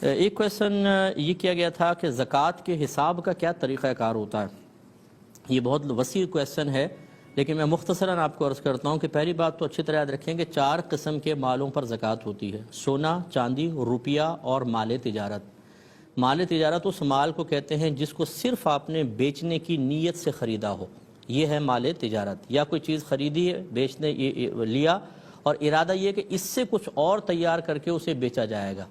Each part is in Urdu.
ایک کویشچن یہ کیا گیا تھا کہ زکوٰۃ کے حساب کا کیا طریقہ کار ہوتا ہے۔ یہ بہت وسیع کویشچن ہے، لیکن میں مختصراً آپ کو عرض کرتا ہوں کہ پہلی بات تو اچھی طرح یاد رکھیں کہ 4 قسم کے مالوں پر زکوٰۃ ہوتی ہے: سونا، چاندی، روپیہ اور مال تجارت۔ مال تجارت اس مال کو کہتے ہیں جس کو صرف آپ نے بیچنے کی نیت سے خریدا ہو، یہ ہے مال تجارت۔ یا کوئی چیز خریدی ہے، بیچنے لیا اور ارادہ یہ کہ اس سے کچھ اور تیار کر کے اسے بیچا جائے گا۔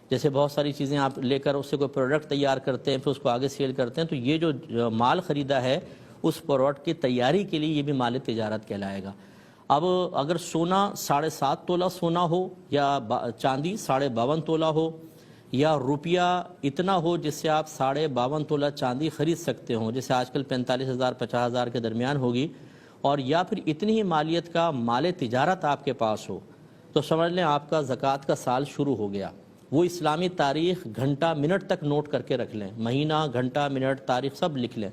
جیسے بہت ساری چیزیں آپ لے کر اس سے کوئی پروڈکٹ تیار کرتے ہیں، پھر اس کو آگے سیل کرتے ہیں، تو یہ جو مال خریدا ہے اس پروڈکٹ کی تیاری کے لیے یہ بھی مال تجارت کہلائے گا۔ اب اگر سونا 7.5 تولہ سونا ہو، یا چاندی 52.5 تولہ ہو، یا روپیہ اتنا ہو جس سے آپ 52.5 تولہ چاندی خرید سکتے ہوں، جیسے آج کل 45,000 50,000 کے درمیان ہوگی، اور یا پھر اتنی ہی مالیت کا مال تجارت آپ کے پاس ہو، تو سمجھ لیں آپ کا زکوٰۃ کا سال شروع ہو گیا۔ وہ اسلامی تاریخ گھنٹہ منٹ تک نوٹ کر کے رکھ لیں، مہینہ گھنٹہ منٹ تاریخ سب لکھ لیں،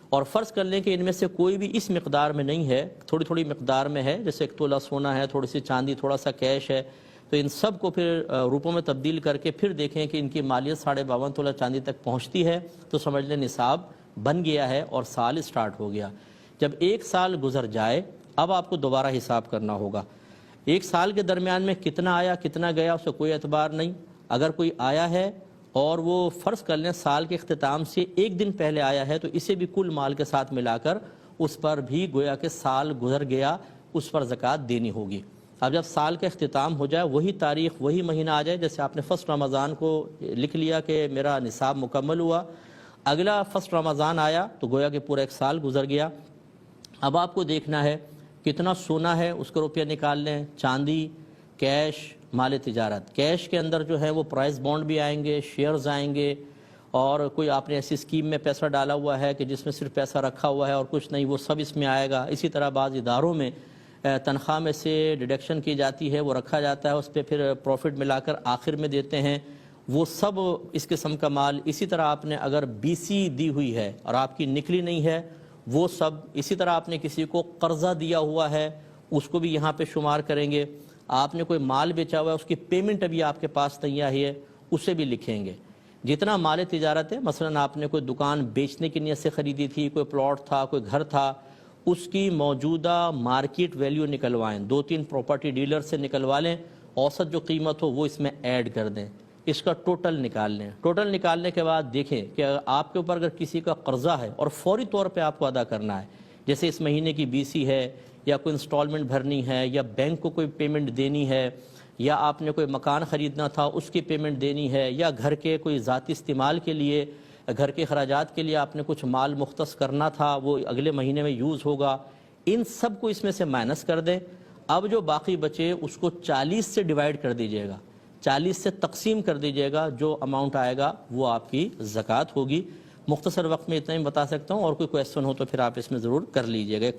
اور فرض کر لیں کہ ان میں سے کوئی بھی اس مقدار میں نہیں ہے، تھوڑی تھوڑی مقدار میں ہے، جیسے 1 تولہ سونا ہے، تھوڑی سی چاندی، تھوڑا سا کیش ہے، تو ان سب کو پھر روپوں میں تبدیل کر کے پھر دیکھیں کہ ان کی مالیت 52.5 تولہ چاندی تک پہنچتی ہے تو سمجھ لیں نصاب بن گیا ہے اور سال اسٹارٹ ہو گیا۔ جب 1 سال گزر جائے اب آپ کو دوبارہ حساب کرنا ہوگا۔ 1 سال کے درمیان میں کتنا آیا کتنا گیا اس کا کوئی اعتبار نہیں۔ اگر کوئی آیا ہے اور وہ فرض کر لیں سال کے اختتام سے 1 دن پہلے آیا ہے، تو اسے بھی کل مال کے ساتھ ملا کر اس پر بھی گویا کہ سال گزر گیا، اس پر زکوٰۃ دینی ہوگی۔ اب جب سال کا اختتام ہو جائے، وہی تاریخ وہی مہینہ آ جائے، جیسے آپ نے 1 رمضان کو لکھ لیا کہ میرا نصاب مکمل ہوا، اگلا 1 رمضان آیا تو گویا کہ پورا 1 سال گزر گیا۔ اب آپ کو دیکھنا ہے کتنا سونا ہے، اس کا روپیہ نکال لیں، چاندی، کیش، مال تجارت۔ کیش کے اندر جو ہے وہ پرائز بانڈ بھی آئیں گے، شیئرز آئیں گے، اور کوئی آپ نے ایسی اسکیم میں پیسہ ڈالا ہوا ہے کہ جس میں صرف پیسہ رکھا ہوا ہے اور کچھ نہیں، وہ سب اس میں آئے گا۔ اسی طرح بعض اداروں میں تنخواہ میں سے ڈیڈکشن کی جاتی ہے، وہ رکھا جاتا ہے، اس پہ پھر پروفٹ ملا کر آخر میں دیتے ہیں، وہ سب اس قسم کا مال۔ اسی طرح آپ نے اگر BC دی ہوئی ہے اور آپ کی نکلی نہیں ہے، وہ سب۔ اسی طرح آپ نے کسی کو قرضہ دیا ہوا ہے، اس کو بھی یہاں پہ شمار کریں گے۔ آپ نے کوئی مال بیچا ہوا ہے، اس کی پیمنٹ ابھی آپ کے پاس نہیں آئی ہے، اسے بھی لکھیں گے۔ جتنا مال تجارت ہے، مثلا آپ نے کوئی دکان بیچنے کی نیت سے خریدی تھی، کوئی پلاٹ تھا، کوئی گھر تھا، اس کی موجودہ مارکیٹ ویلیو نکلوائیں، 2-3 پراپرٹی ڈیلر سے نکلوا لیں، اوسط جو قیمت ہو وہ اس میں ایڈ کر دیں، اس کا ٹوٹل نکال لیں۔ ٹوٹل نکالنے کے بعد دیکھیں کہ آپ کے اوپر اگر کسی کا قرضہ ہے اور فوری طور پہ آپ کو ادا کرنا ہے، جیسے اس مہینے کی BC ہے، یا کوئی انسٹالمنٹ بھرنی ہے، یا بینک کو کوئی پیمنٹ دینی ہے، یا آپ نے کوئی مکان خریدنا تھا اس کی پیمنٹ دینی ہے، یا گھر کے کوئی ذاتی استعمال کے لیے، گھر کے اخراجات کے لیے آپ نے کچھ مال مختص کرنا تھا، وہ اگلے مہینے میں یوز ہوگا، ان سب کو اس میں سے مائنس کر دیں۔ اب جو باقی بچے اس کو 40 سے ڈیوائیڈ کر دیجئے گا، 40 سے تقسیم کر دیجئے گا، جو اماؤنٹ آئے گا وہ آپ کی زکوٰۃ ہوگی۔ مختصر وقت میں اتنا ہی بتا سکتا ہوں، اور کوئی کویشچن ہو تو پھر آپ اس میں ضرور کر لیجئے گا۔